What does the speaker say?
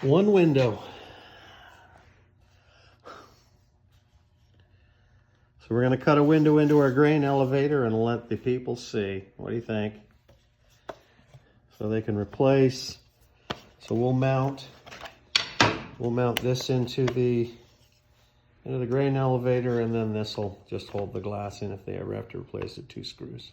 One window. So we're going to cut a window into our grain elevator and let the people see. What do you think? So they can replace. So we'll mount this into the grain elevator, and then this will just hold the glass in if they ever have to replace it, 2 screws.